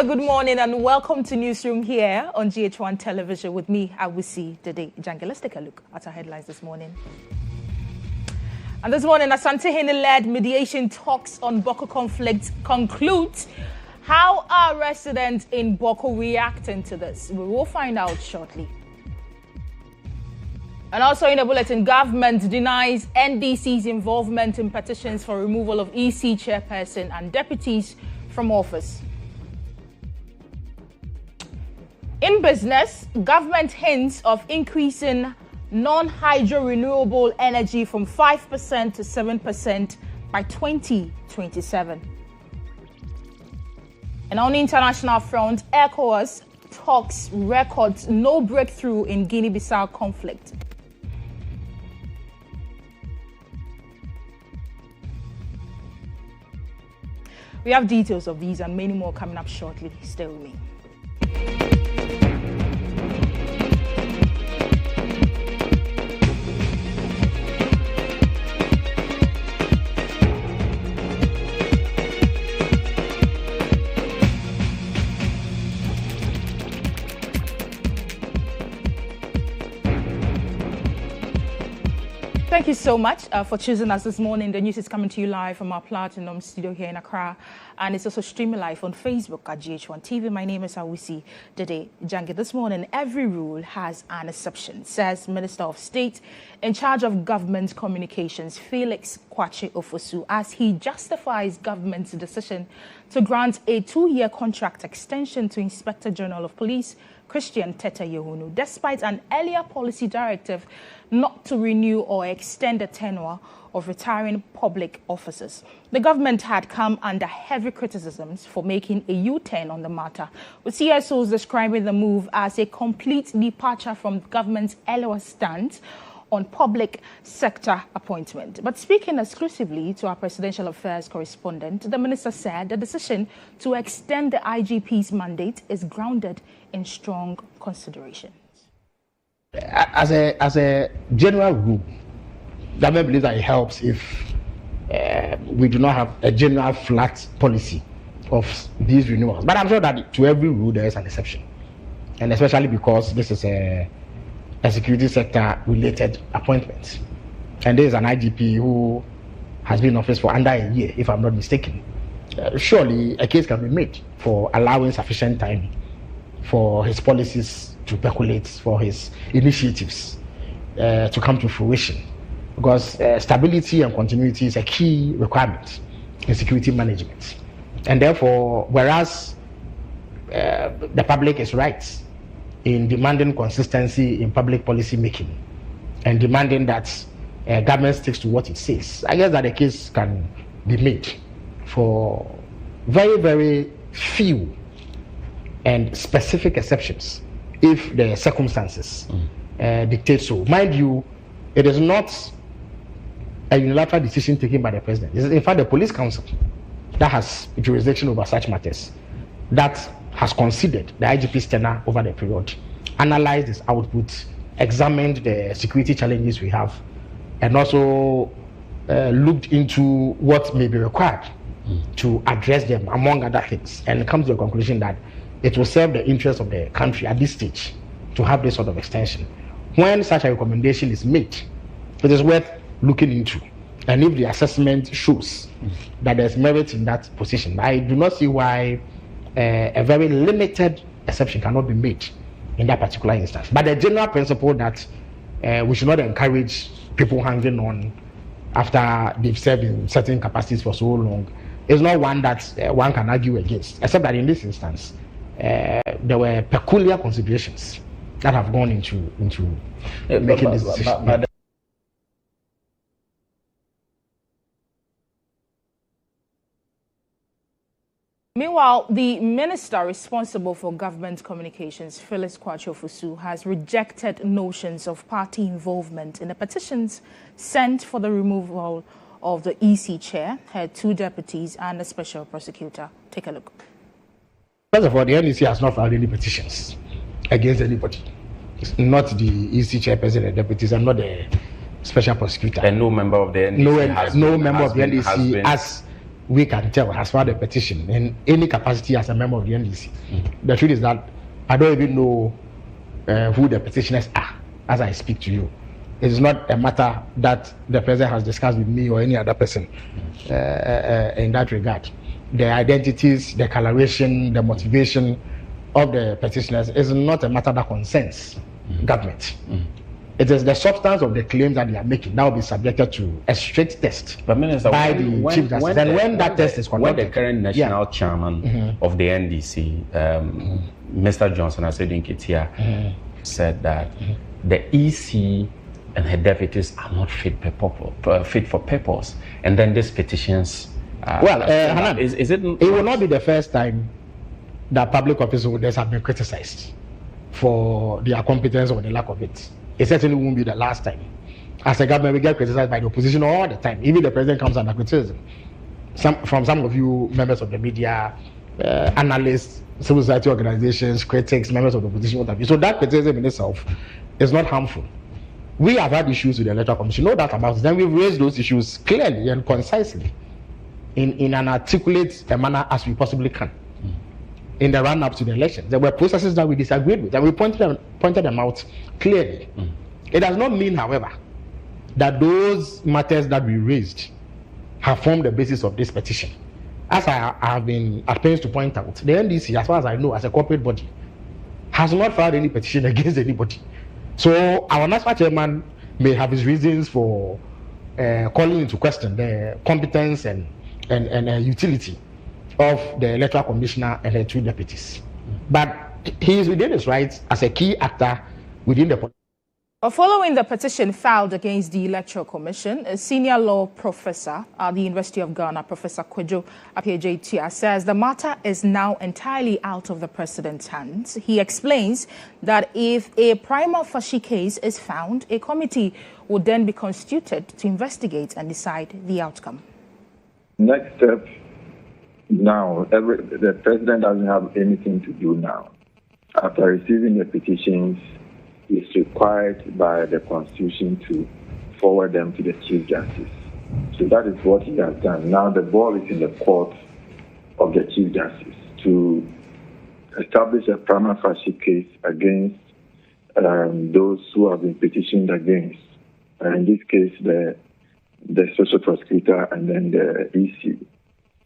good morning and welcome to Newsroom here on GHOne Television with me, Awisi, Dede, Djangay. Let's take a look at our headlines this morning. And this morning, Asante-led mediation talks on Boko conflict concludes. How are residents in Boko reacting to this? We will find out shortly. And also in a bulletin, government denies NDC's involvement in petitions for removal of EC chairperson and deputies from office. In business, government hints of increasing non-hydro renewable energy from 5% to 7% by 2027. And on the international front, ECOWAS talks records no breakthrough in Guinea-Bissau conflict. We have details of these and many more coming up shortly. Stay with me. Thank you so much for choosing us this morning. The news is coming to you live from our Platinum studio here in Accra, and it's also streaming live on Facebook at GHOne TV. My name is Awisi, Dede, Djangay. This morning, every rule has an exception, says Minister of State in charge of Government Communications, Felix Kwakye Ofosu, as he justifies government's decision to grant a 2-year contract extension to Inspector General of Police Christian Tete Yehunu, despite an earlier policy directive not to renew or extend the tenure of retiring public officers. The government had come under heavy criticisms for making a U-turn on the matter, with CSOs describing the move as a complete departure from the government's earlier stance on public sector appointment. But speaking exclusively to our presidential affairs correspondent, the minister said the decision to extend the IGP's mandate is grounded in strong considerations. As a general rule, government believes that it helps if we do not have a general flat policy of these renewals. But I'm sure that to every rule there is an exception, and especially because this is a security sector related appointment, and there is an IGP who has been in office for under a year, if I'm not mistaken. Surely a case can be made for allowing sufficient time for his policies to percolate, for his initiatives to come to fruition, because stability and continuity is a key requirement in security management. And therefore, whereas the public is right in demanding consistency in public policy making and demanding that government sticks to what it says, I guess that a case can be made for very, very few and specific exceptions if the circumstances dictate so. Mind you, it is not a unilateral decision taken by the president. It is in fact the police council that has jurisdiction over such matters, that has considered the IGP's tenure over the period, analyzed his output, examined the security challenges we have, and also looked into what may be required to address them, among other things, and comes to the conclusion that it will serve the interests of the country at this stage to have this sort of extension. When such a recommendation is made, it is worth looking into. And if the assessment shows that there's merit in that position, I do not see why a very limited exception cannot be made in that particular instance. But the general principle that we should not encourage people hanging on after they've served in certain capacities for so long is not one that one can argue against, except that in this instance, there were peculiar considerations that have gone into making this decision. Meanwhile, the minister responsible for government communications, Felix Kwakye Ofosu, has rejected notions of party involvement in the petitions sent for the removal of the EC chair, her 2 deputies, and the special prosecutor. Take a look. First of all, the NDC has not filed any petitions against anybody. It's not the EC chairperson and deputies, and not the special prosecutor. And no member of the NDC no member of the NDC has we can tell has filed a petition in any capacity as a member of the NDC. The truth is that I don't even know who the petitioners are as I speak to you. It's not a matter that the president has discussed with me or any other person in that regard. The identities, the coloration, the motivation of the petitioners is not a matter that concerns government. It is the substance of the claims that they are making that will be subjected to a strict test but Minister, by the Chief Justice. And when that test is conducted, when the current national chairman of the NDC, Mr. Johnson Asedin-Ketia, said that the EC and her deputies are not fit for purpose, and then these petitions. Hanan, is it? It will not be the first time that public office holders have been criticized for their competence or the lack of it. It certainly won't be the last time. As a government, we get criticized by the opposition all the time. Even the president comes under criticism. From some of you members of the media, analysts, civil society organizations, critics, members of the opposition, what have you. So that criticism in itself is not harmful. We have had issues with the Electoral Commission, no doubt about it. Then we've raised those issues clearly and concisely in an articulate manner as we possibly can. In the run-up to the elections, there were processes that we disagreed with, and we pointed them out clearly. It does not mean, however, that those matters that we raised have formed the basis of this petition. As I have been at pains to point out, the NDC, as far as I know, as a corporate body, has not filed any petition against anybody. So our national chairman may have his reasons for calling into question the competence and utility of the electoral commissioner and her two deputies. But he is within his rights as a key actor within the. Following the petition filed against the Electoral Commission, a senior law professor at the University of Ghana, Professor Kwadwo Appiah-Tia, says the matter is now entirely out of the president's hands. He explains that if a prima facie case is found, a committee would then be constituted to investigate and decide the outcome. Next step. Now, the president doesn't have anything to do now. After receiving the petitions, he is required by the Constitution to forward them to the Chief Justice. So that is what he has done. Now the ball is in the court of the Chief Justice to establish a prima facie case against those who have been petitioned against. In this case, the Special Prosecutor and then the EC.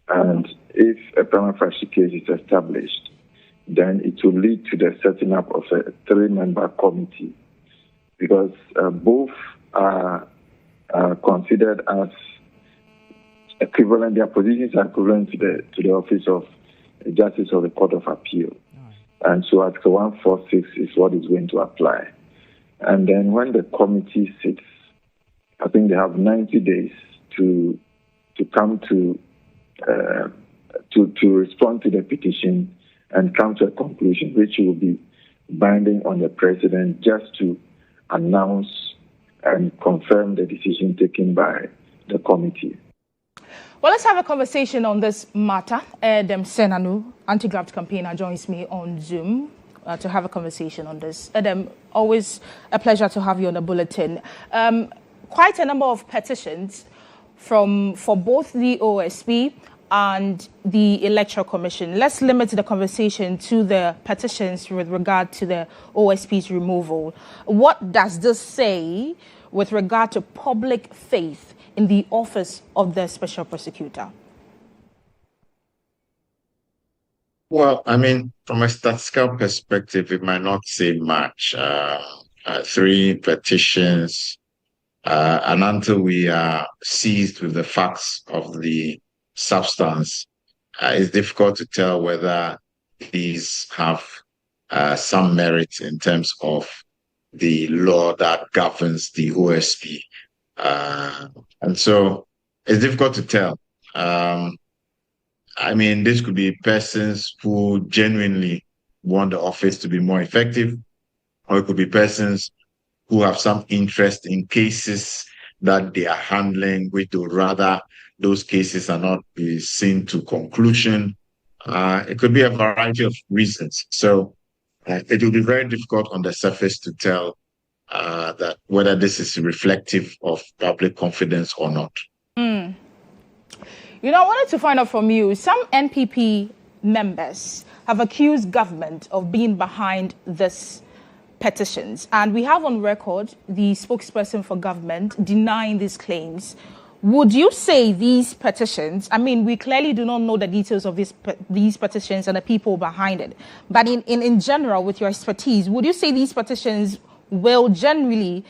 And if a prima facie case is established, then it will lead to the setting up of a 3-member committee, because both are considered as equivalent. Their positions are equivalent to the office of Justice of the Court of Appeal, and so Article 146 is what is going to apply. And then when the committee sits, I think they have 90 days to come to respond to the petition and come to a conclusion which will be binding on the president, just to announce and confirm the decision taken by the committee. Well, let's have a conversation on this matter. Edem Senanu, anti-graft campaigner, joins me on Zoom to have a conversation on this. Edem, always a pleasure to have you on the bulletin. Quite a number of petitions for both the OSP and the Electoral Commission. Let's limit the conversation to the petitions with regard to the OSP's removal. What does this say with regard to public faith in the office of the Special Prosecutor? Well, I mean, from a statistical perspective, it might not say much. 3 petitions, and until we are seized with the facts of the substance, it's difficult to tell whether these have some merit in terms of the law that governs the OSP. And so it's difficult to tell. I mean, this could be persons who genuinely want the office to be more effective, or it could be persons who have some interest in cases that they are handling, which would rather those cases are not be seen to conclusion. It could be a variety of reasons. So it will be very difficult on the surface to tell that whether this is reflective of public confidence or not. You know, I wanted to find out from you, some NPP members have accused government of being behind this petitions. And we have on record the spokesperson for government denying these claims. Would you say these petitions, I mean, we clearly do not know the details of these petitions and the people behind it, but in general, with your expertise, would you say these petitions will generally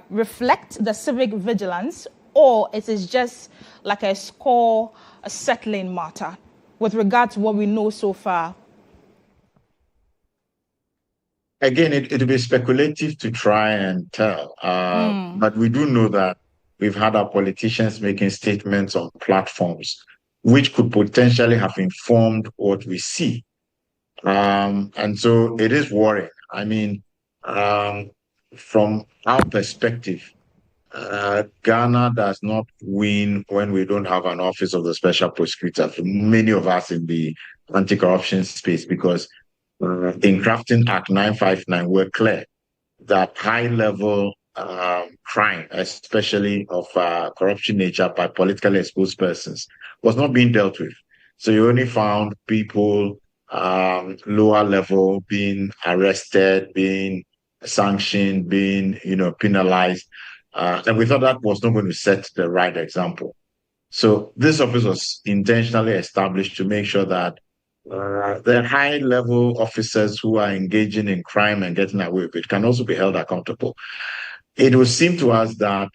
reflect the civic vigilance, or it is just like a settling matter with regard to what we know so far? Again, it would be speculative to try and tell, but we do know that we've had our politicians making statements on platforms which could potentially have informed what we see. And so it is worrying. I mean, from our perspective, Ghana does not win when we don't have an office of the special prosecutor for many of us in the anti-corruption space, because in crafting Act 959, we're clear that high-level crime, especially of corruption nature by politically exposed persons, was not being dealt with. So you only found people lower level being arrested, being sanctioned, being penalized, and we thought that was not going to set the right example. So this office was intentionally established to make sure that the high-level officers who are engaging in crime and getting away with it can also be held accountable. It would seem to us that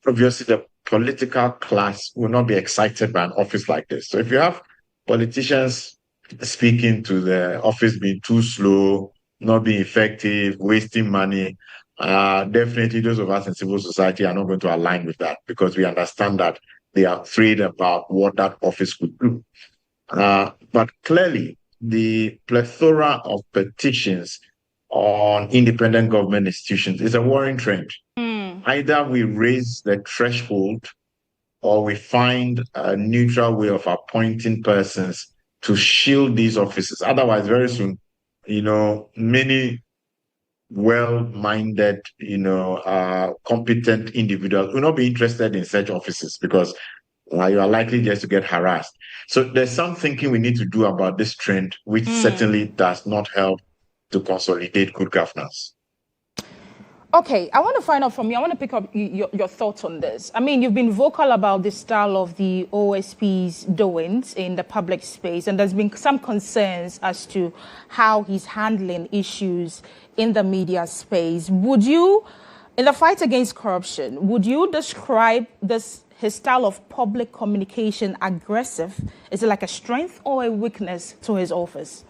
obviously the political class will not be excited by an office like this. So if you have politicians speaking to the office being too slow, not being effective, wasting money, definitely those of us in civil society are not going to align with that, because we understand that they are afraid about what that office could do. But clearly, the plethora of petitions on independent government institutions is a worrying trend. Either we raise the threshold or we find a neutral way of appointing persons to shield these offices. Otherwise, very soon, many well-minded, competent individuals will not be interested in such offices, because you are likely just to get harassed. So there's some thinking we need to do about this trend, which certainly does not help to consolidate good governance. Okay, I want to find out from you, I want to pick up your thoughts on this. I mean, you've been vocal about the style of the OSP's doings in the public space, and there's been some concerns as to how he's handling issues in the media space. Would you, in the fight against corruption, would you describe his style of public communication aggressive? Is it like a strength or a weakness to his office?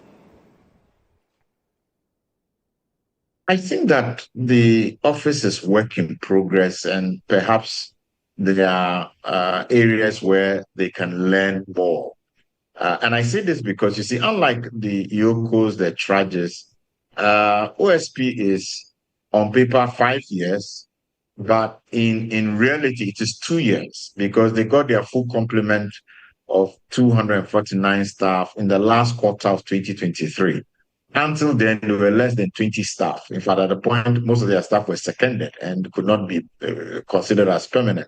I think that the office is work in progress, and perhaps there are areas where they can learn more. And I say this because, you see, unlike the Yokos, the Trajes, OSP is on paper 5 years, but in reality, it is 2 years, because they got their full complement of 249 staff in the last quarter of 2023. Until then, there were less than 20 staff. In fact, at the point, most of their staff were seconded and could not be considered as permanent.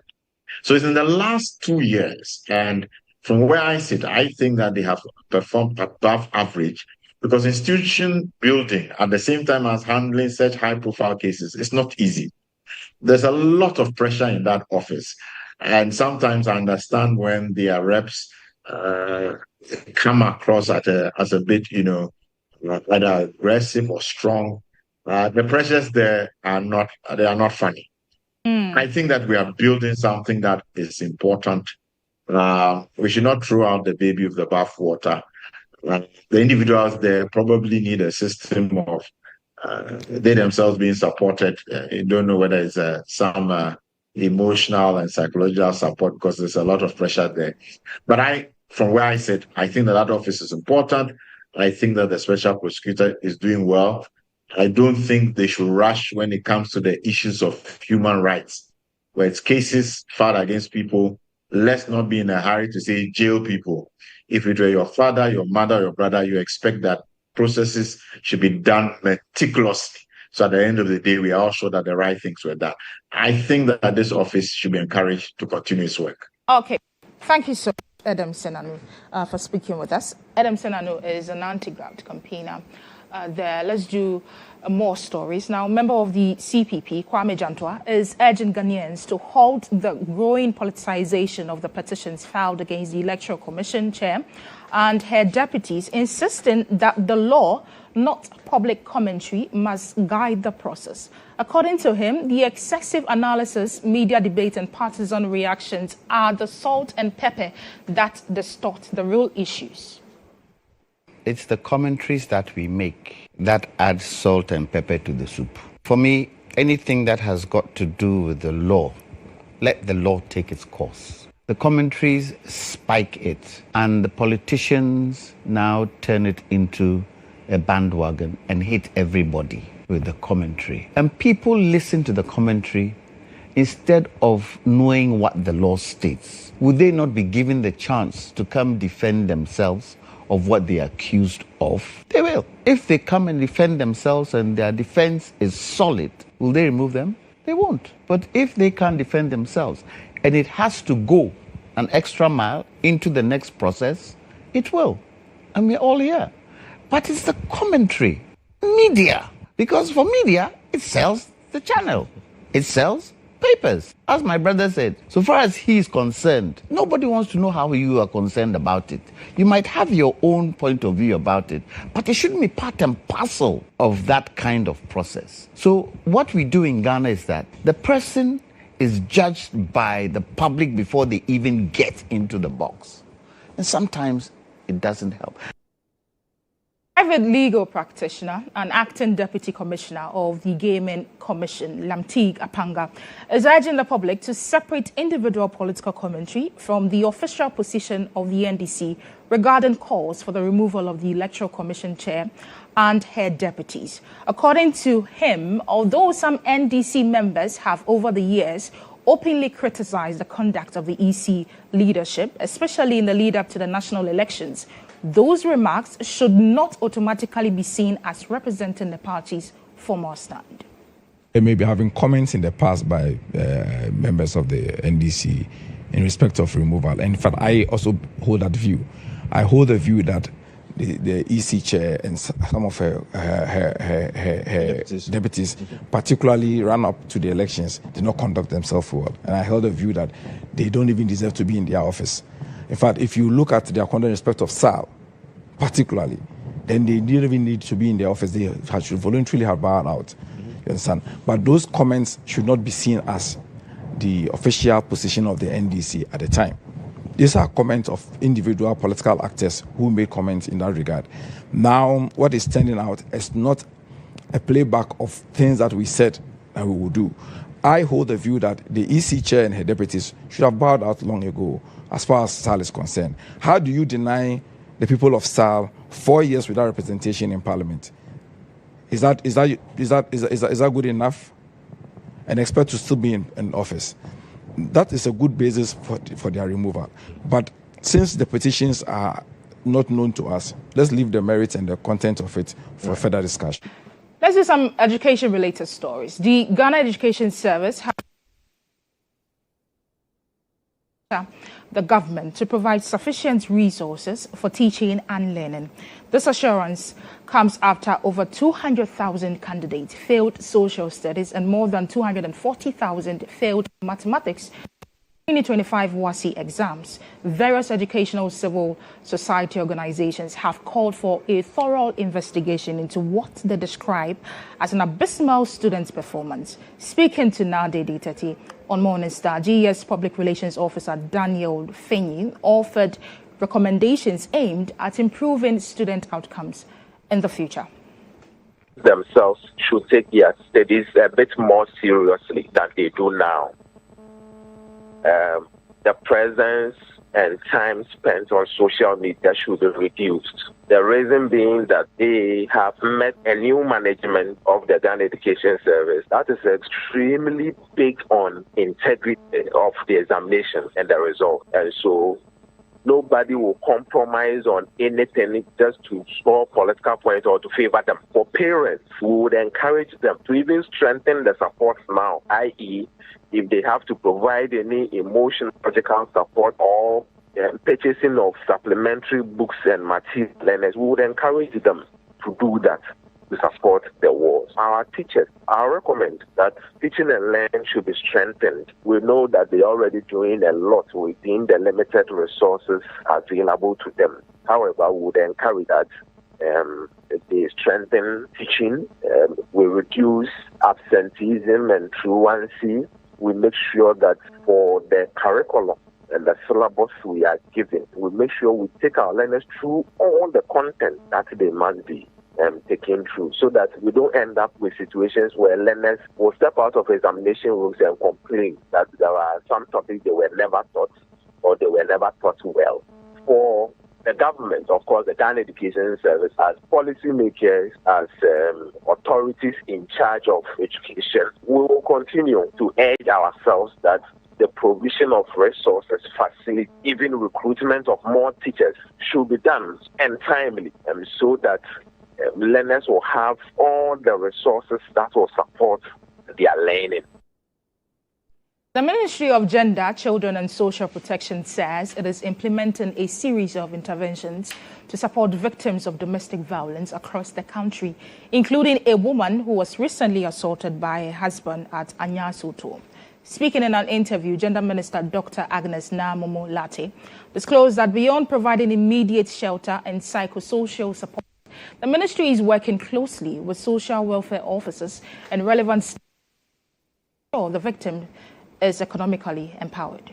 So it's in the last 2 years. And from where I sit, I think that they have performed above average, because institution building at the same time as handling such high-profile cases is not easy. There's a lot of pressure in that office. And sometimes I understand when their reps come across as a bit, either aggressive or strong. The pressures there are not funny. I think that we are building something that is important. We should not throw out the baby with the bathwater. The individuals there probably need a system of they themselves being supported. You don't know whether it's some emotional and psychological support, because there's a lot of pressure there. But from where I sit, I think that office is important. I think that the special prosecutor is doing well. I don't think they should rush when it comes to the issues of human rights, where it's cases filed against people. Let's not be in a hurry to say jail people. If it were your father, your mother, your brother, you expect that processes should be done meticulously. So at the end of the day, we are all sure that the right things were done. I think that this office should be encouraged to continue its work. Okay. Thank you so much, Adam Senanu, for speaking with us. Adam Senanu is an anti-graft campaigner there. Let's do more stories. Now, a member of the CPP, Kwame Jantua, is urging Ghanaians to halt the growing politicization of the petitions filed against the Electoral Commission chair and her deputies, insisting that the law, not public commentary, must guide the process. According to him, the excessive analysis, media debate, and partisan reactions are the salt and pepper that distort the real issues. It's the commentaries that we make that add salt and pepper to the soup. For me, anything that has got to do with the law, let the law take its course. The commentaries spike it, and the politicians now turn it into a bandwagon and hit everybody with the commentary. And people listen to the commentary instead of knowing what the law states. Would they not be given the chance to come defend themselves of what they are accused of? They will. If they come and defend themselves and their defense is solid, will they remove them? They won't. But if they can't defend themselves and it has to go an extra mile into the next process, it will. And we're all here. But it's the commentary, media. Because for media, it sells the channel. It sells papers. As my brother said, so far as he is concerned, nobody wants to know how you are concerned about it. You might have your own point of view about it, but it shouldn't be part and parcel of that kind of process. So what we do in Ghana is that the person is judged by the public before they even get into the box. And sometimes it doesn't help. Private legal practitioner and acting deputy commissioner of the Gaming Commission, Lamtig Apanga, is urging the public to separate individual political commentary from the official position of the NDC regarding calls for the removal of the Electoral Commission chair and her deputies. According to him, although some NDC members have over the years openly criticized the conduct of the EC leadership, especially in the lead up to the national elections, those remarks should not automatically be seen as representing the party's formal stand. They may be having comments in the past by members of the NDC in respect of removal. And in fact, I also hold that view. I hold the view that the EC chair and some of her deputies, particularly run up to the elections, did not conduct themselves well. And I held the view that they don't even deserve to be in their office. In fact, if you look at their conduct in respect of SAL, particularly, then they didn't even need to be in their office. They should voluntarily have bowed out. You understand? But those comments should not be seen as the official position of the NDC at the time. These are comments of individual political actors who made comments in that regard. Now, what is standing out is not a playback of things that we said that we will do. I hold the view that the EC chair and her deputies should have bowed out long ago as far as SAL is concerned. How do you deny the people of SAL 4 years without representation in Parliament? Is that good enough? And expect to still be in office? That is a good basis for their removal. But since the petitions are not known to us, let's leave the merits and the content of it for further discussion. Let's do some education-related stories. The Ghana Education Service has the government to provide sufficient resources for teaching and learning. This assurance comes after over 200,000 candidates failed social studies and more than 240,000 failed mathematics 2025 WASI exams. Various educational civil society organizations have called for a thorough investigation into what they describe as an abysmal student performance. Speaking to Now Dede 30 on Morning Star, GES Public Relations Officer Daniel Fenyi offered recommendations aimed at improving student outcomes in the future. Themselves should take their studies a bit more seriously than they do now. The presence and time spent on social media should be reduced. The reason being that they have met a new management of the Ghana Education Service that is extremely big on integrity of the examination and the result. And so nobody will compromise on anything just to score political points or to favor them. For parents, we would encourage them to even strengthen the support now, i.e., if they have to provide any emotional, logical support or purchasing of supplementary books and material learners, we would encourage them to do that to support the wars. Our teachers, I recommend that teaching and learning should be strengthened. We know that they're already doing a lot within the limited resources available to them. However, we would encourage that they strengthen teaching, we reduce absenteeism and truancy. We make sure that for the curriculum and the syllabus we are giving, we make sure we take our learners through all the content that they must be taken through, so that we don't end up with situations where learners will step out of examination rooms and complain that there are some topics they were never taught or they were never taught well. For the government, of course, the Ghana Education Service, as policymakers, as authorities in charge of education, we will continue to urge ourselves that the provision of resources, facility, even recruitment of more teachers should be done and timely, so that learners will have all the resources that will support their learning. The Ministry of Gender, Children and Social Protection says it is implementing a series of interventions to support victims of domestic violence across the country, including a woman who was recently assaulted by her husband at Anyasoto. Speaking in an interview, Gender Minister Dr. Agnes Namomo Latte disclosed that beyond providing immediate shelter and psychosocial support, the ministry is working closely with social welfare officers and relevant staff to ensure the victim is economically empowered.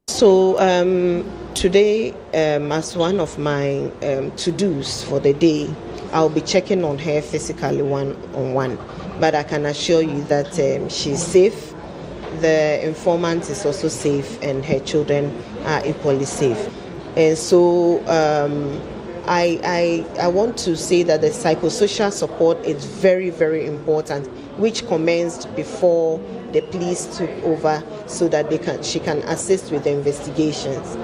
So today, as one of my to-dos for the day, I'll be checking on her physically one-on-one. But I can assure you that she's safe, the informant is also safe, and her children are equally safe. And so I want to say that the psychosocial support is very, very important, which commenced before the police took over, so that she can assist with the investigations.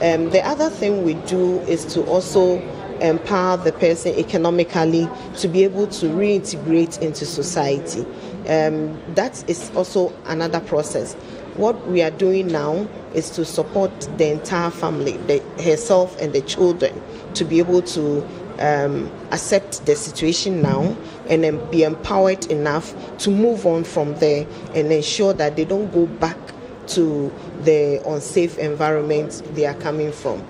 The other thing we do is to also empower the person economically to be able to reintegrate into society. That is also another process. What we are doing now is to support the entire family, herself and the children, to be able to accept the situation now and then be empowered enough to move on from there and ensure that they don't go back to the unsafe environment they are coming from.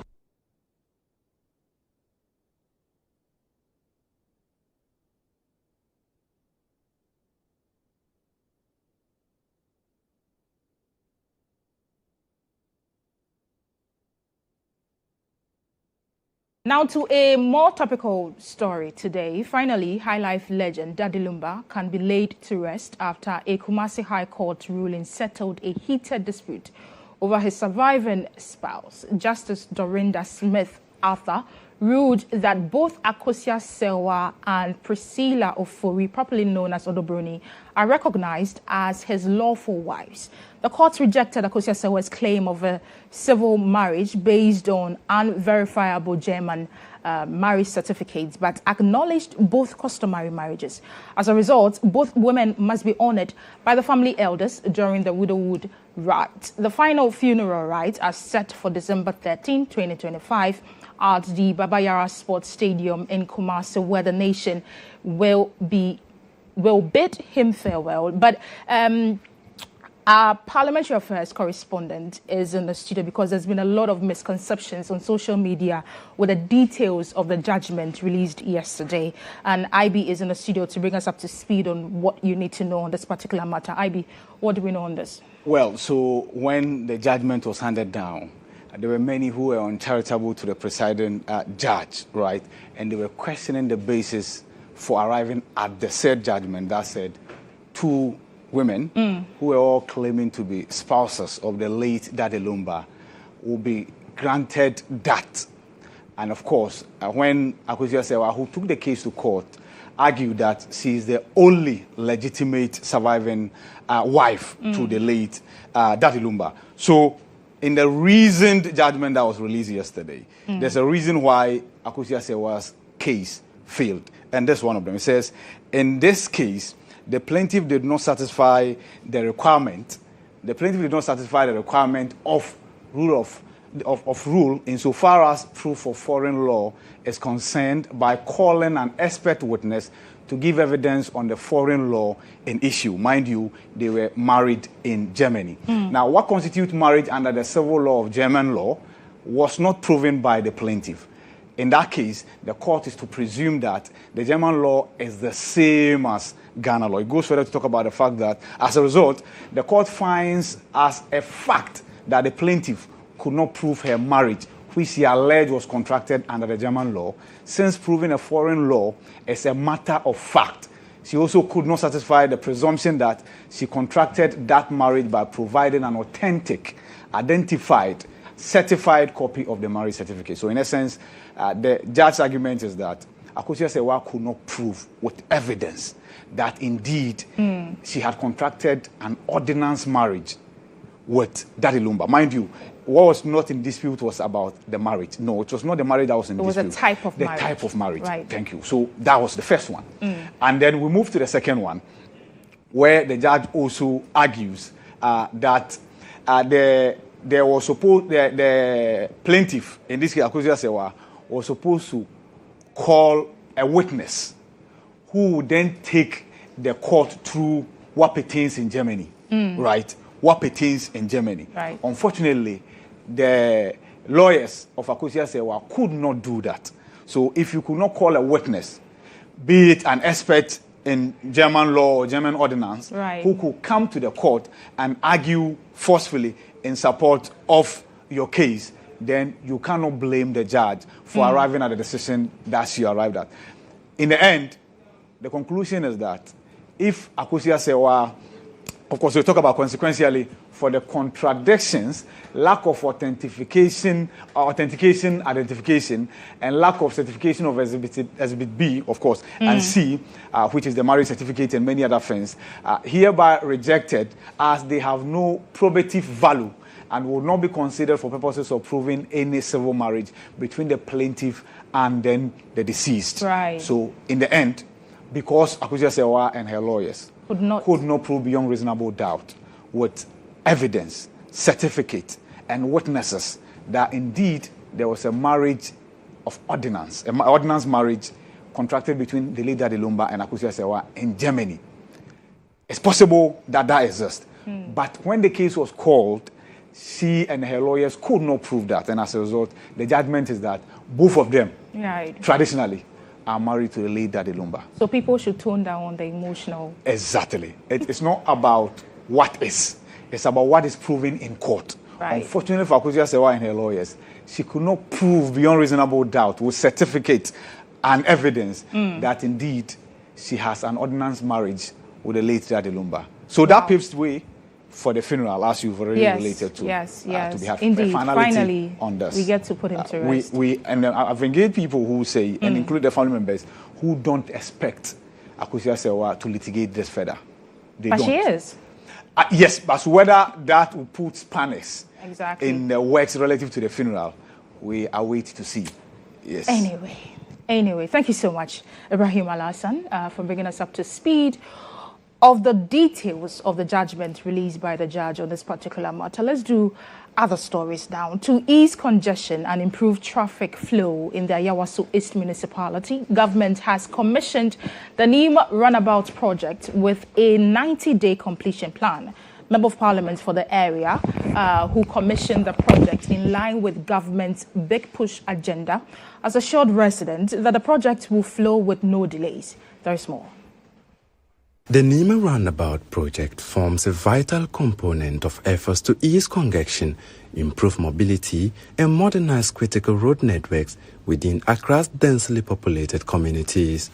Now to a more topical story today. Finally, High Life legend Dede Lumba can be laid to rest after a Kumasi High Court ruling settled a heated dispute over his surviving spouse. Justice Dorinda Smith Arthur ruled that both Akosua Sewa and Priscilla Ofori, properly known as Odobroni, are recognized as his lawful wives. The court rejected Akosua Sewa's claim of a civil marriage based on unverifiable German marriage certificates, but acknowledged both customary marriages. As a result, both women must be honored by the family elders during the widowhood rite. The final funeral rites are set for December 13, 2025 at the Baba Yara Sports Stadium in Kumasi, where the nation will bid him farewell. But our parliamentary affairs correspondent is in the studio because there's been a lot of misconceptions on social media with the details of the judgment released yesterday. And IB is in the studio to bring us up to speed on what you need to know on this particular matter. IB, what do we know on this? Well, so when the judgment was handed down, there were many who were uncharitable to the presiding judge, right? And they were questioning the basis for arriving at the said judgment that said two women who were all claiming to be spouses of the late Dede Lumba will be granted that. And of course, when Akosua Sewa, who took the case to court, argued that she is the only legitimate surviving wife to the late Dede Lumba. So in the reasoned judgment that was released yesterday, there's a reason why Akosua Sewa's case failed. And that's one of them. It says, in this case, the plaintiff did not satisfy the requirement the plaintiff did not satisfy the requirement of rule insofar as proof of foreign law is concerned by calling an expert witness to give evidence on the foreign law in issue. Mind you, they were married in Germany. Now, what constitutes marriage under the civil law of German law was not proven by the plaintiff. In that case, the court is to presume that the German law is the same as Ghana law. It goes further to talk about the fact that, as a result, the court finds as a fact that the plaintiff could not prove her marriage, which she alleged was contracted under the German law, since proving a foreign law is a matter of fact. She also could not satisfy the presumption that she contracted that marriage by providing an authentic, identified, certified copy of the marriage certificate. So in essence, the judge's argument is that Akosua Sewaa could not prove with evidence that indeed she had contracted an ordinance marriage with Daddy Lumba. Mind you, what was not in dispute was about the marriage. No, it was not the marriage that was in dispute. It was a type of marriage. The type of marriage. Right. Thank you. So that was the first one. And then we move to the second one, where the judge also argues that there was supposed the plaintiff, in this case Akosua Sewaa, was supposed to call a witness who would then take the court through what pertains in Germany, right? What pertains in Germany. Right. Unfortunately, the lawyers of Akosua Sewaa could not do that. So if you could not call a witness, be it an expert in German law or German ordinance, who could come to the court and argue forcefully in support of your case, then you cannot blame the judge for arriving at the decision that she arrived at. In the end, the conclusion is that if Akosua Sewaa, of course, we'll talk about consequentially, for the contradictions, lack of identification, and lack of certification of Exhibit B, of course, and C, which is the marriage certificate and many other things, hereby rejected as they have no probative value and will not be considered for purposes of proving any civil marriage between the plaintiff and then the deceased. Right. So, in the end, because Akosua Sewaa and her lawyers could not prove beyond reasonable doubt with evidence, certificate, and witnesses that indeed there was a marriage of ordinance, an ordinance marriage contracted between the late Daddy Lumba and Akosua Sewaa in Germany. It's possible that that exists. But when the case was called, she and her lawyers could not prove that. And as a result, the judgment is that both of them, traditionally, are married to the late Daddy Lumba. So people should tone down the emotional. Exactly. It's not about what is. It's about what is proven in court. Right. Unfortunately for Akosua Sewaa and her lawyers, she could not prove beyond reasonable doubt with certificate and evidence that indeed she has an ordinance marriage with the late Daddy Lumba. So that paves the way for the funeral, as you've already related to. Yes. To be had Indeed. a finality Finally, on this. we get to put him to rest. I've engaged people who say, and include the family members, who don't expect Akosua Sewaa to litigate this further. But she is. Yes, but whether that will put spanners in the works relative to the funeral, we await to see. Yes. Anyway, thank you so much, Ibrahim Alhassan, for bringing us up to speed of the details of the judgment released by the judge on this particular matter. Let's do other stories now. To ease congestion and improve traffic flow in the Ayawaso East municipality, government has commissioned the Nima Runabout project with a 90-day completion plan. Member of Parliament for the area who commissioned the project in line with government's Big Push agenda has assured residents that the project will flow with no delays. There is more. The Nima Roundabout project forms a vital component of efforts to ease congestion, improve mobility, and modernize critical road networks within Accra's densely populated communities.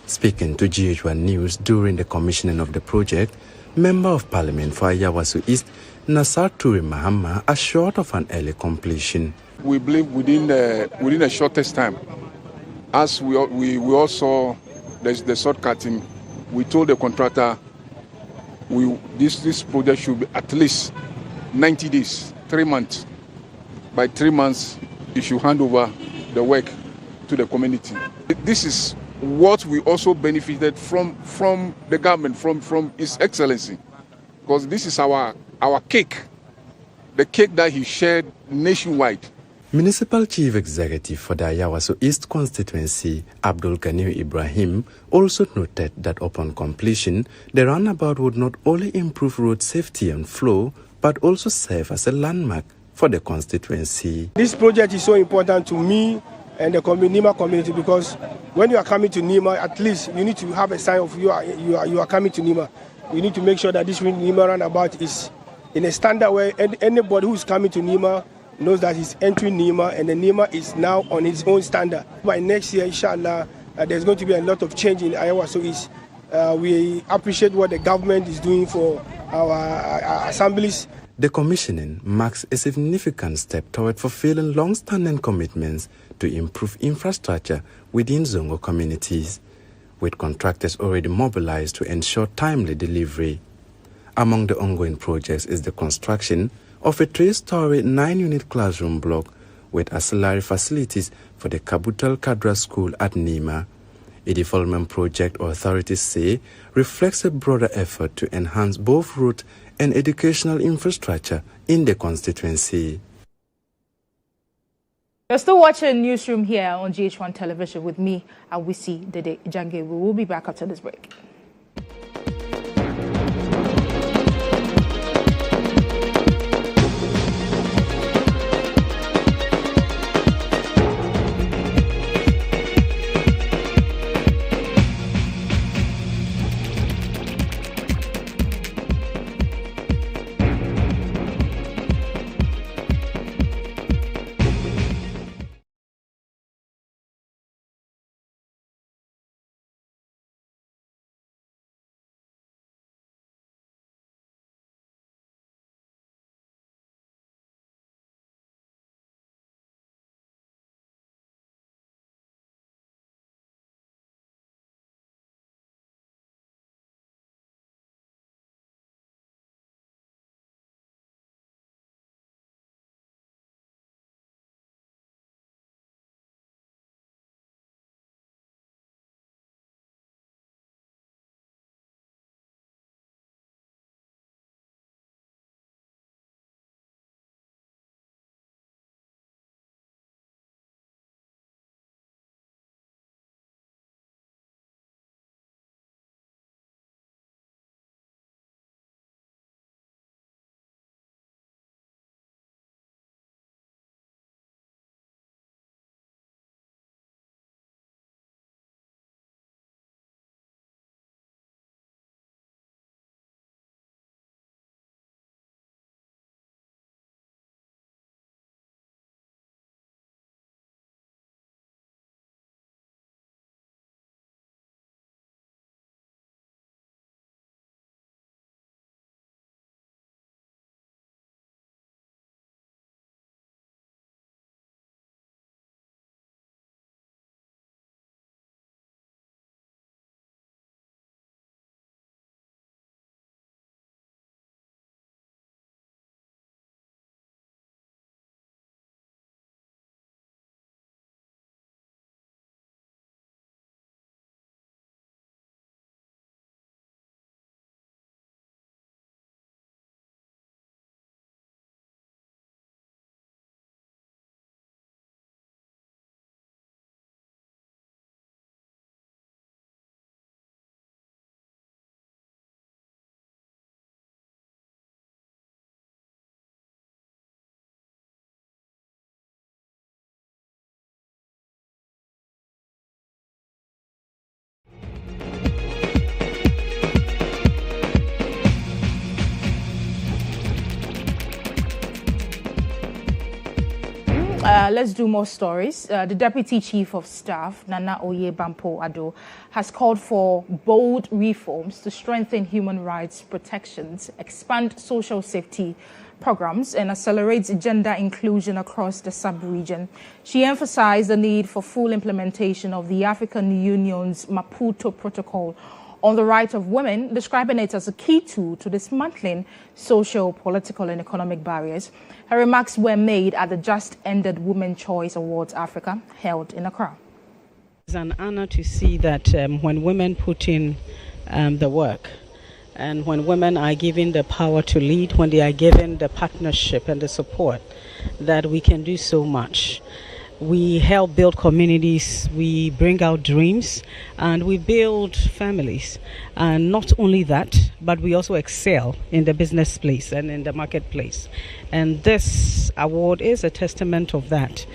Speaking to GHOne News during the commissioning of the project, Member of Parliament for Ayawaso East, Nasar Turi Mahama, assured of an early completion. We believe within the shortest time, as we all saw the shortcutting. We told the contractor this project should be at least 90 days, 3 months. By 3 months, you should hand over the work to the community. This is what we also benefited from the government, from His Excellency. because this is our cake, the cake that he shared nationwide. Municipal Chief Executive for the Ayawaso East constituency, Abdul Ghani Ibrahim, also noted that upon completion, the roundabout would not only improve road safety and flow, but also serve as a landmark for the constituency. This project is so important to me and the Nima community, because when you are coming to Nima, at least you need to have a sign of you are coming to Nima. You need to make sure that this Nima roundabout is in a standard where anybody who is coming to Nima knows that he's entering Nima, and the Nima is now on its own standard. By next year, inshallah, there's going to be a lot of change in Ayawaso East. We appreciate what the government is doing for our assemblies. The commissioning marks a significant step toward fulfilling long-standing commitments to improve infrastructure within Zongo communities, with contractors already mobilized to ensure timely delivery. Among the ongoing projects is the construction of a 3-story 9-unit classroom block with auxiliary facilities for the Kabutal Kadra School at Nima. A development project, authorities say, reflects a broader effort to enhance both road and educational infrastructure in the constituency. You're still watching Newsroom here on GHOne Television with me, Awisi, Dede, Djangay. We will be back after this break. Let's do more stories. The Deputy Chief of Staff, Nana Oye Bampo Ado, has called for bold reforms to strengthen human rights protections, expand social safety programs, and accelerate gender inclusion across the sub-region. She emphasized the need for full implementation of the African Union's Maputo Protocol on the right of women, describing it as a key tool to dismantling social, political, and economic barriers. Her remarks were made at the just-ended Women's Choice Awards Africa, held in Accra. It's an honor to see that when women put in the work, And when women are given the power to lead, when they are given the partnership and the support, that we can do so much. We help build communities, we bring out dreams, and we build families. And not only that, but we also excel in the business place and in the marketplace. And this award is a testament of that.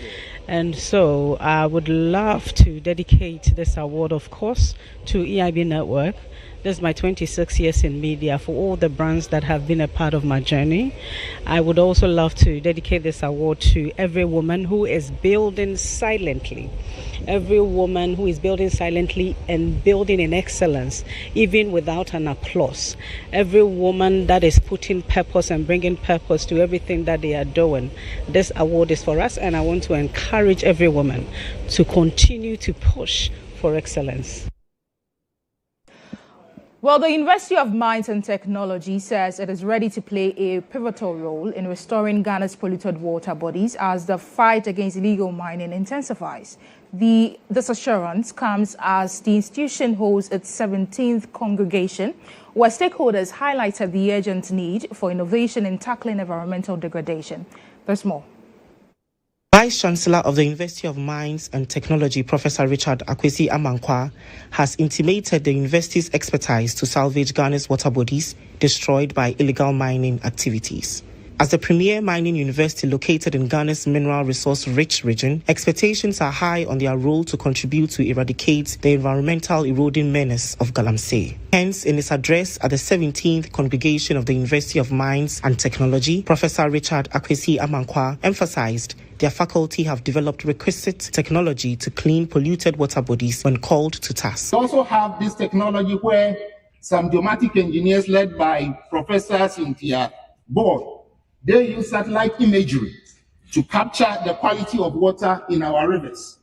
And so I would love to dedicate this award, of course, to EIB Network. This is my 26 years in media, for all the brands that have been a part of my journey. I would also love to dedicate this award to every woman who is building silently. Every woman who is building silently and building in excellence, even without an applause. Every woman that is putting purpose and bringing purpose to everything that they are doing. This award is for us, and I want to encourage every woman to continue to push for excellence. Well, the University of Mines and Technology says it is ready to play a pivotal role in restoring Ghana's polluted water bodies as the fight against illegal mining intensifies. This assurance comes as the institution holds its 17th congregation, where stakeholders highlighted the urgent need for innovation in tackling environmental degradation. There's more. Vice-Chancellor of the University of Mines and Technology, Professor Richard Akwesi Amankwa, has intimated the university's expertise to salvage Ghana's water bodies destroyed by illegal mining activities. As the premier mining university located in Ghana's mineral resource-rich region, expectations are high on their role to contribute to eradicate the environmental eroding menace of Galamsey. Hence, in his address at the 17th Congregation of the University of Mines and Technology, Professor Richard Akwesi Amankwa emphasized their faculty have developed requisite technology to clean polluted water bodies when called to task. We also have this technology where some geomatic engineers led by Professor Cynthia Ball, they use satellite imagery to capture the quality of water in our rivers.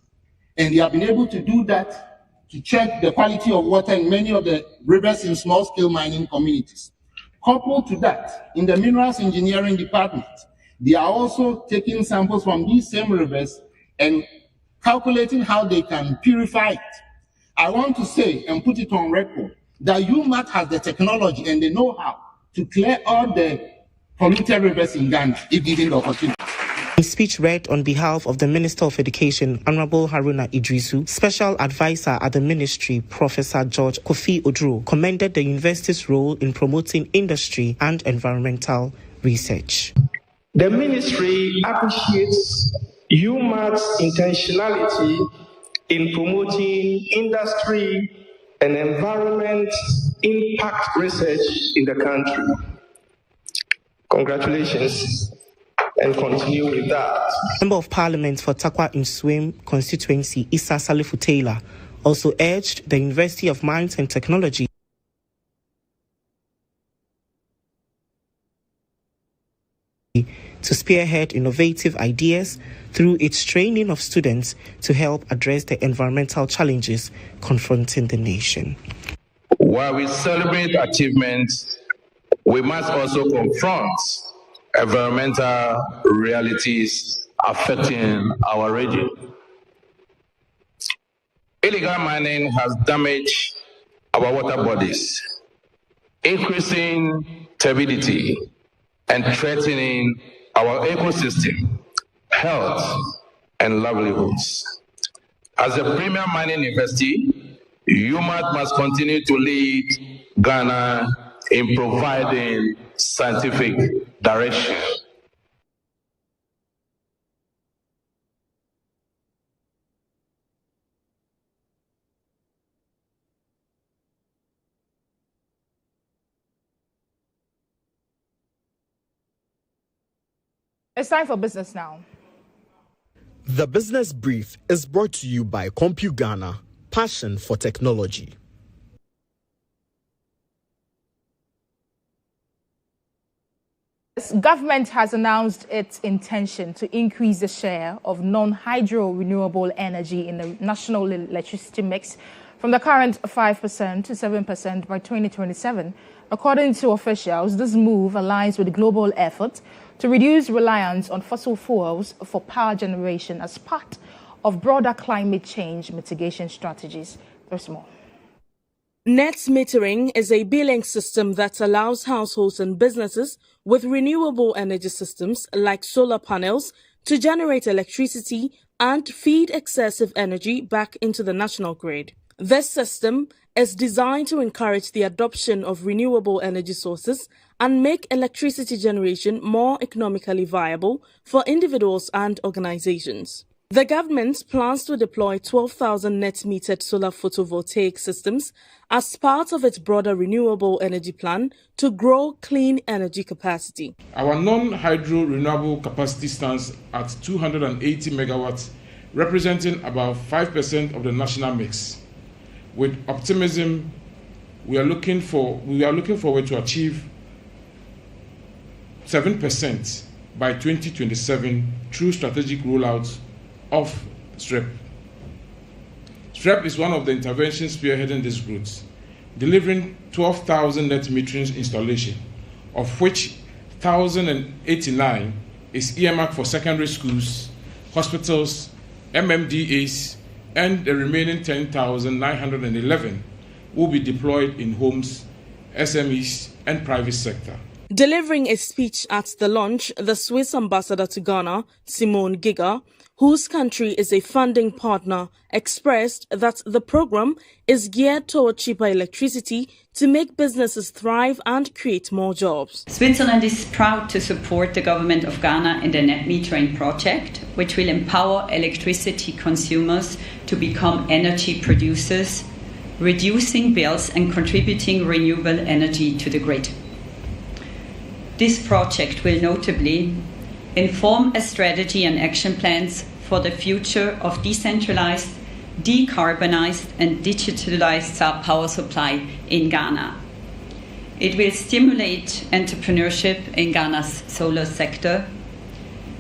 And they have been able to do that to check the quality of water in many of the rivers in small-scale mining communities. Coupled to that, in the minerals engineering department, they are also taking samples from these same rivers and calculating how they can purify it. I want to say and put it on record that UMAT has the technology and the know-how to clear all the polluted rivers in Ghana, if given the opportunity. In speech read on behalf of the Minister of Education, Honorable Haruna Idrisu, Special Advisor at the Ministry, Professor George Kofi Oduro, commended the university's role in promoting industry and environmental research. The Ministry appreciates UMAT's intentionality in promoting industry and environment impact research in the country. Congratulations, and continue with that. Member of Parliament for Takwa Inswim constituency, Issa Salifu Taylor, also urged the University of Mines and Technology to spearhead innovative ideas through its training of students to help address the environmental challenges confronting the nation. While we celebrate achievements, we must also confront environmental realities affecting our region. Illegal mining has damaged our water bodies, increasing turbidity and threatening our ecosystem, health, and livelihoods. As a premier mining university, UMAT must continue to lead Ghana in providing scientific direction. It's time for business now. The Business Brief is brought to you by CompuGhana, passion for technology. Government has announced its intention to increase the share of non-hydro renewable energy in the national electricity mix from the current 5% to 7% by 2027. According to officials, this move aligns with the global effort to reduce reliance on fossil fuels for power generation as part of broader climate change mitigation strategies. There's more. Net metering is a billing system that allows households and businesses with renewable energy systems like solar panels to generate electricity and feed excessive energy back into the national grid. This system is designed to encourage the adoption of renewable energy sources and make electricity generation more economically viable for individuals and organizations. The government plans to deploy 12,000 net-metered solar photovoltaic systems as part of its broader renewable energy plan to grow clean energy capacity. Our non-hydro renewable capacity stands at 280 megawatts, representing about 5% of the national mix. With optimism, we are looking forward to achieve 7% by 2027 through strategic rollout of STREP. STREP is one of the interventions spearheading this route, delivering 12,000 net metering installation, of which 1,089 is earmarked for secondary schools, hospitals, MMDAs, and the remaining 10,911 will be deployed in homes, SMEs, and private sector. Delivering a speech at the launch, the Swiss ambassador to Ghana, Simone Giga, whose country is a funding partner, expressed that the program is geared toward cheaper electricity to make businesses thrive and create more jobs. Switzerland is proud to support the government of Ghana in the net metering project, which will empower electricity consumers to become energy producers, reducing bills and contributing renewable energy to the grid. This project will notably inform a strategy and action plans for the future of decentralized, decarbonized and digitalized power supply in Ghana. It will stimulate entrepreneurship in Ghana's solar sector.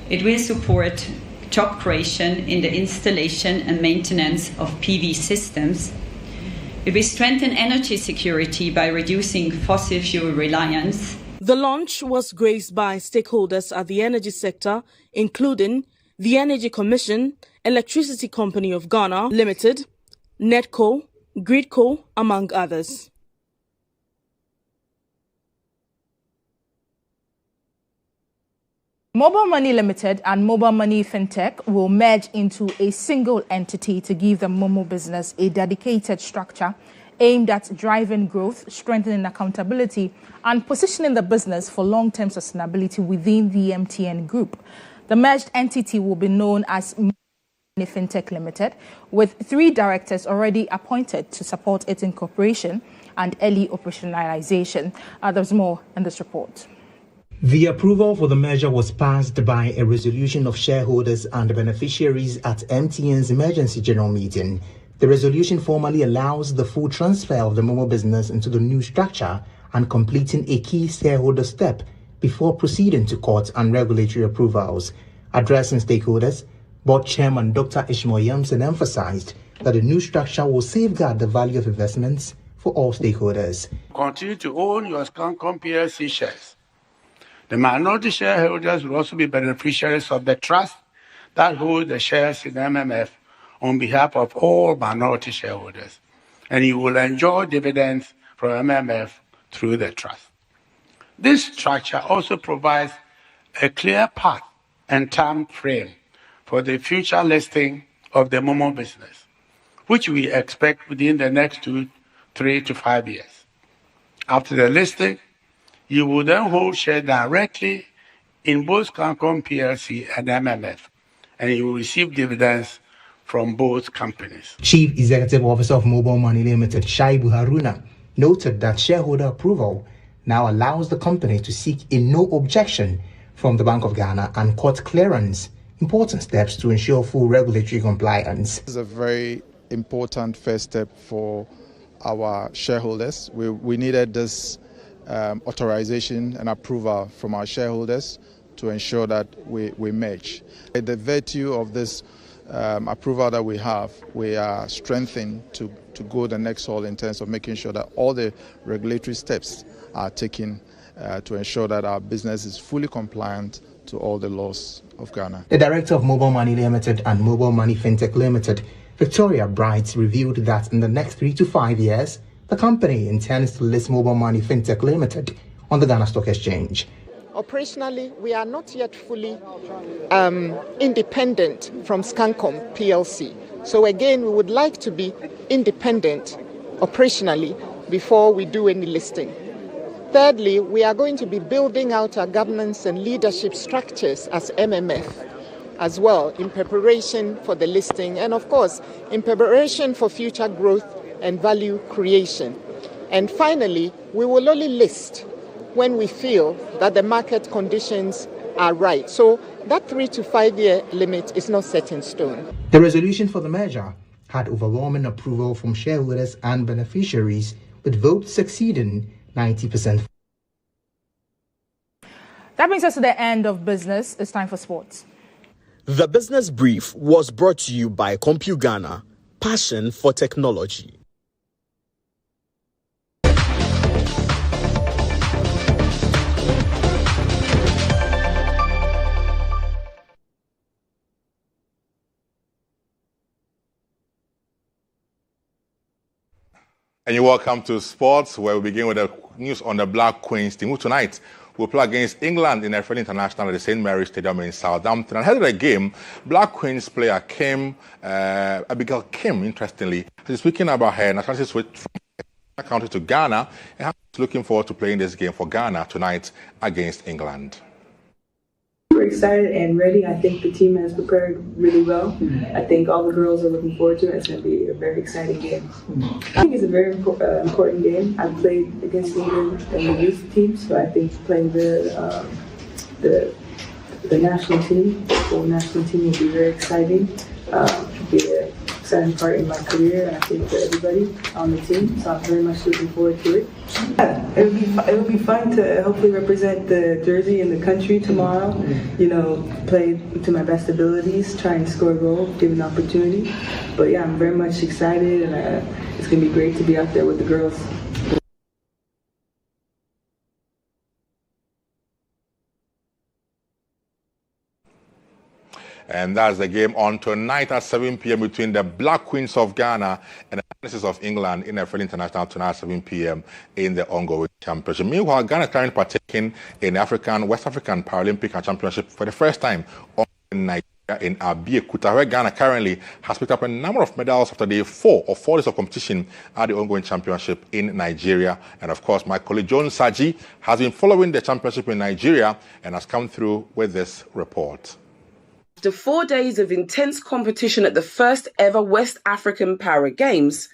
It will support job creation in the installation and maintenance of PV systems. It will strengthen energy security by reducing fossil fuel reliance. The launch was graced by stakeholders at the energy sector, including the Energy Commission, Electricity Company of Ghana Limited, NEDCO, GRIDCO, among others. Mobile Money Limited and Mobile Money FinTech will merge into a single entity to give the Momo business a dedicated structure aimed at driving growth, strengthening accountability, and positioning the business for long-term sustainability within the MTN group. The merged entity will be known as Mobile Money FinTech Limited, with 3 directors already appointed to support its incorporation and early operationalization. There's more in this report. The approval for the merger was passed by a resolution of shareholders and beneficiaries at MTN's emergency general meeting. The resolution formally allows the full transfer of the Momo business into the new structure and completing a key shareholder step before proceeding to court and regulatory approvals. Addressing stakeholders, Board Chairman Dr. Ishmael Yamson emphasized that the new structure will safeguard the value of investments for all stakeholders. Continue to own your Scancom PLC shares. The minority shareholders will also be beneficiaries of the trust that holds the shares in MMF on behalf of all minority shareholders, and you will enjoy dividends from MMF through the trust. This structure also provides a clear path and time frame for the future listing of the Momo business, which we expect within the next 3 to 5 years. After the listing, you will then hold shares directly in both Scancom PLC and MMF, and you will receive dividends from both companies. Chief Executive Officer of Mobile Money Limited, Shaibu Haruna, noted that shareholder approval now allows the company to seek a no objection from the Bank of Ghana and court clearance, important steps to ensure full regulatory compliance. This is a very important first step for our shareholders. We needed this authorization and approval from our shareholders to ensure that we merge. The virtue of this approval that we have, we are strengthened to go the next hole in terms of making sure that all the regulatory steps are taken to ensure that our business is fully compliant to all the laws of Ghana. The director of Mobile Money Limited and Mobile Money FinTech Limited, Victoria Bright, revealed that in the next 3 to 5 years, The company intends to list Mobile Money Fintech Limited on the Ghana Stock Exchange. Operationally, we are not yet fully independent from Scancom PLC. So again, we would like to be independent operationally before we do any listing. Thirdly, we are going to be building out our governance and leadership structures as MMF as well in preparation for the listing and of course in preparation for future growth and value creation. And finally, we will only list when we feel that the market conditions are right. So that 3 to 5 year limit is not set in stone. The resolution for the merger had overwhelming approval from shareholders and beneficiaries, with votes exceeding 90%. That brings us to the end of business. It's time for sports. The Business Brief was brought to you by CompuGhana, passion for technology. And you're welcome to sports, where we begin with the news on the Black Queens team, who tonight will play against England in a friendly international at the St. Mary's Stadium in Southampton. And ahead of the game, Black Queens player Abigail Kim, interestingly, is speaking about her nationality switch from country to Ghana, and she's looking forward to playing this game for Ghana tonight against England. We're excited and ready. I think the team has prepared really well. I think all the girls are looking forward to it. It's going to be a very exciting game. I think it's a very important game. I've played against England in the youth team, so I think playing the national team, the full national team, will be very exciting. It'll be an exciting part in my career, and I think for everybody on the team. So I'm very much looking forward to it. It would be fun to hopefully represent the jersey and the country tomorrow. You know, play to my best abilities, try and score a goal, given the opportunity. But yeah, I'm very much excited, and it's going to be great to be out there with the girls. And that's the game on tonight at 7 p.m. between the Black Queens of Ghana and the Princesses of England in a friendly international tonight at 7 p.m. in the ongoing championship. Meanwhile, Ghana is currently partaking in the West African Paralympic Championship for the first time in Nigeria in Abeokuta, where Ghana currently has picked up a number of medals after day 4 days of competition at the ongoing championship in Nigeria. And of course, my colleague GHOne Saji has been following the championship in Nigeria and has come through with this report. After 4 days of intense competition at the first ever West African Para Games,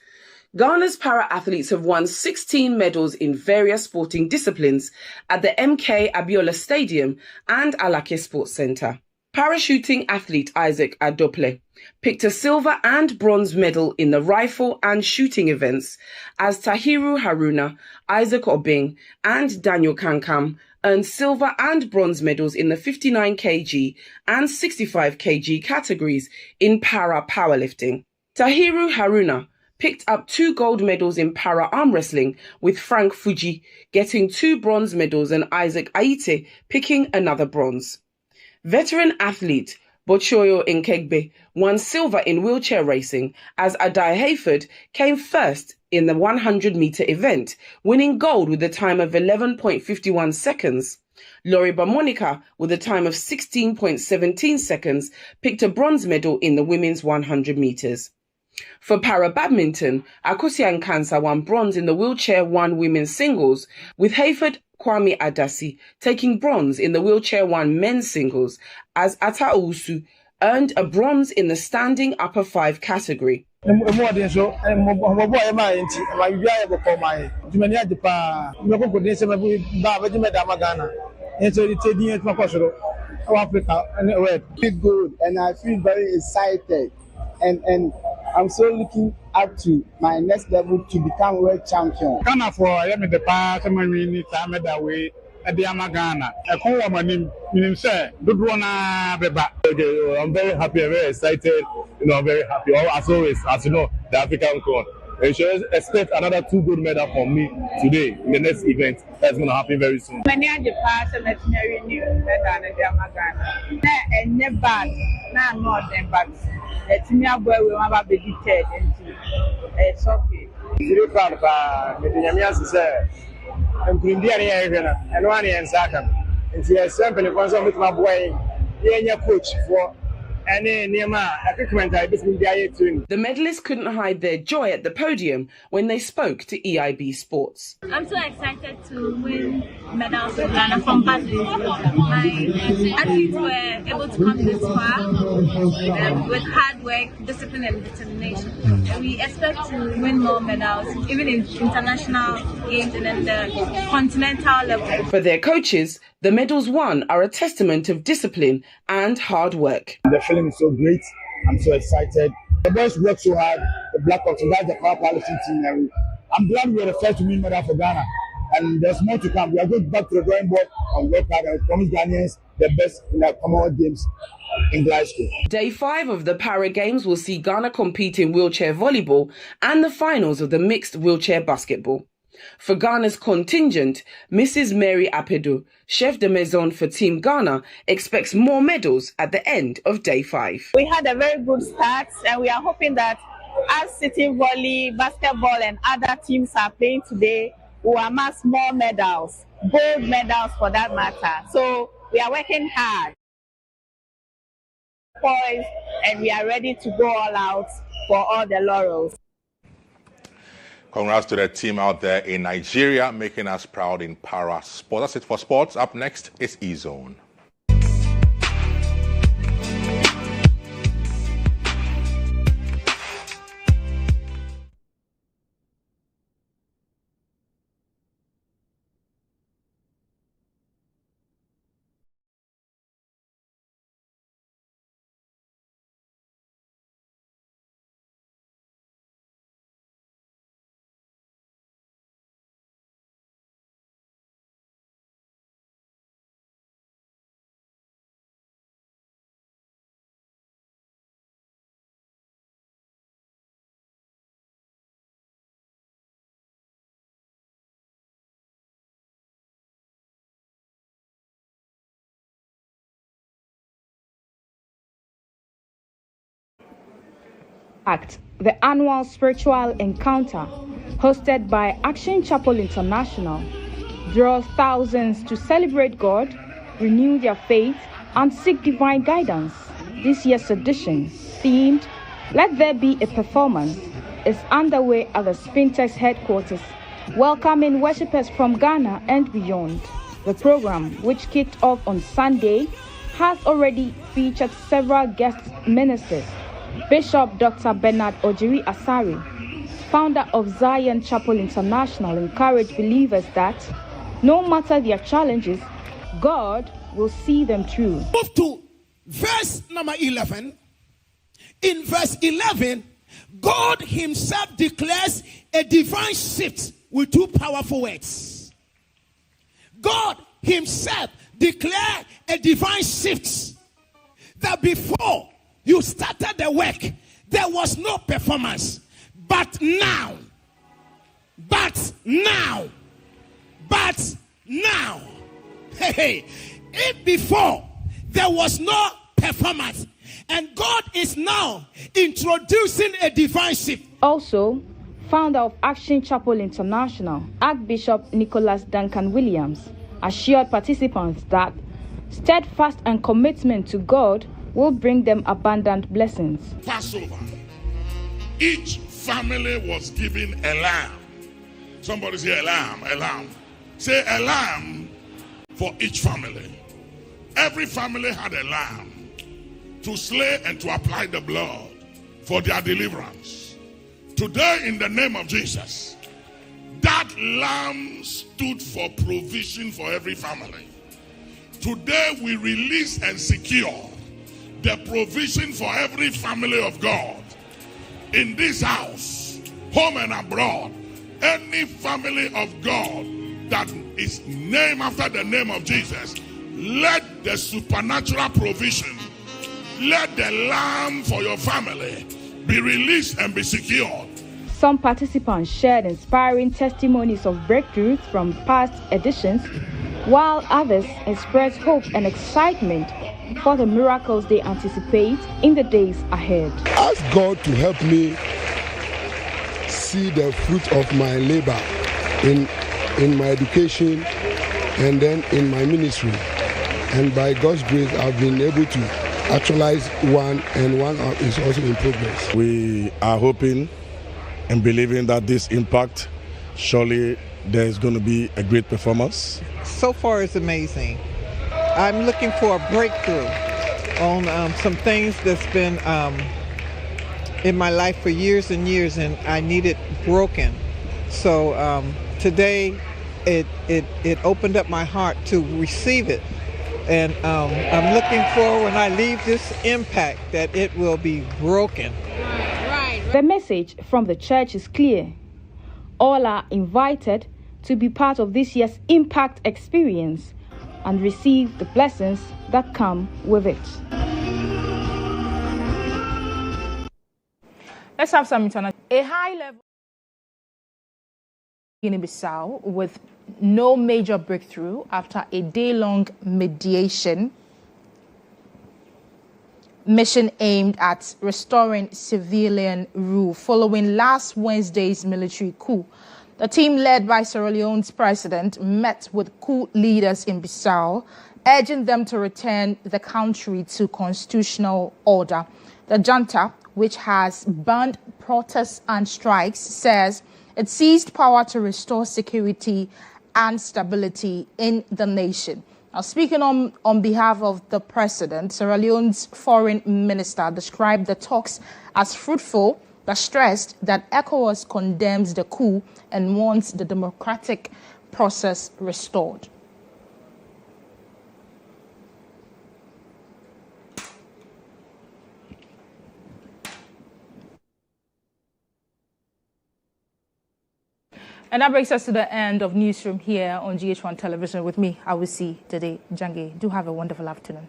Ghana's para-athletes have won 16 medals in various sporting disciplines at the MK Abiola Stadium and Alake Sports Centre. Parachuting athlete Isaac Adople picked a silver and bronze medal in the rifle and shooting events, as Tahiru Haruna, Isaac Obing and Daniel Kankam earned silver and bronze medals in the 59 kg and 65 kg categories in para powerlifting. Tahiru Haruna picked up 2 gold medals in para arm wrestling, with Frank Fuji getting 2 bronze medals and Isaac Aite picking another bronze. Veteran athlete Bochoyo Nkegbe won silver in wheelchair racing, as Adai Hayford came first in the 100-meter event, winning gold with a time of 11.51 seconds. Lori Bamonica, with a time of 16.17 seconds, picked a bronze medal in the women's 100 meters. For para-badminton, Akosia Nkansa won bronze in the wheelchair 1 women's singles, with Hayford Kwame Adasi taking bronze in the wheelchair 1 men's singles, as Ata Owusu earned a bronze in the standing upper 5 category. Good, and I feel very excited, and I'm so looking up to my next level to become world champion. Ghana for the past many time that way at the Ghana. I'm very happy, I'm very excited. I'm very happy. As always, as you know, the African corn. You should expect another 2 gold medals from me today in the next event that's going to happen very soon. Many of the past and never bad, not them, but it's me where we have a big it's okay. Very proud of Mediamias is there. And India and one in Sakam. It's a simple person with my boy, the coach for any equipment I between the The medalists couldn't hide their joy at the podium when they spoke to EIB Sports. I'm so excited to win medals in Ghana from past days. My athletes were able to come this far with hard work, discipline, and determination. And we expect to win more medals, even in international games and then the continental level. For their coaches, the medals won are a testament of discipline and hard work. The feeling is so great. I'm so excited. The boys work so hard. The Black Hawks, that's the power powerlifting team. And I'm glad we are the first to win medal for Ghana. And there's more to come. We are going back to the drawing board and work hard and promise Ghanaians the best in the Commonwealth Games in Glasgow. Day 5 of the Para Games will see Ghana compete in wheelchair volleyball and the finals of the mixed wheelchair basketball. For Ghana's contingent, Mrs. Mary Apedo, chef de maison for Team Ghana, expects more medals at the end of Day 5. We had a very good start, and we are hoping that as City Volley, basketball, and other teams are playing today, we will amass more medals, gold medals for that matter. So we are working hard, boys, and we are ready to go all out for all the laurels. Congrats to the team out there in Nigeria, making us proud in para sports. That's it for sports. Up next is GHOne. Act, the annual spiritual encounter hosted by Action Chapel International, draws thousands to celebrate God, renew their faith, and seek divine guidance. This year's edition, themed "Let There Be a Performance," is underway at the Spintex headquarters, welcoming worshippers from Ghana and beyond. The program, which kicked off on Sunday, has already featured several guest ministers. Bishop Dr. Bernard Ojiri Asari, founder of Zion Chapel International, encouraged believers that no matter their challenges, God will see them through. Move to verse number 11. In verse 11, God himself declares a divine shift with two powerful words. God himself declared a divine shift that before you started the work, there was no performance. But now, hey, if before there was no performance, and God is now introducing a divine shift. Also, founder of Action Chapel International, Archbishop Nicholas Duncan Williams, assured participants that steadfast and commitment to God will bring them abundant blessings. Passover, each family was given a lamb. Somebody say a lamb, a lamb. Say a lamb for each family. Every family had a lamb to slay and to apply the blood for their deliverance. Today, in the name of Jesus, that lamb stood for provision for every family. Today, we release and secure the provision for every family of God in this house, home and abroad. Any family of God that is named after the name of Jesus, let the supernatural provision, let the lamb for your family be released and be secured. Some participants shared inspiring testimonies of breakthroughs from past editions, while others expressed hope and excitement for the miracles they anticipate in the days ahead. Ask God to help me see the fruit of my labor in my education and then in my ministry. And by God's grace, I've been able to actualize one, and one is also in progress. We are hoping and believing that this impact, surely there is going to be a great performance. So far, it's amazing. I'm looking for a breakthrough on some things that's been in my life for years and years, and I need it broken. So today, it opened up my heart to receive it. And I'm looking for, when I leave this impact, that it will be broken. The message from the church is clear. All are invited to be part of this year's impact experience and receive the blessings that come with it. Let's have some international. A high level in Guinea-Bissau with no major breakthrough after a day-long mediation mission aimed at restoring civilian rule following last Wednesday's military coup. The team led by Sierra Leone's president met with coup leaders in Bissau, urging them to return the country to constitutional order. The junta, which has banned protests and strikes, says it seized power to restore security and stability in the nation. Now, speaking on behalf of the president, Sierra Leone's foreign minister described the talks as fruitful, but stressed that ECOWAS condemns the coup and wants the democratic process restored. And that brings us to the end of Newsroom here on GH1 Television with me, Awisi, Dede, Djangay. Do have a wonderful afternoon.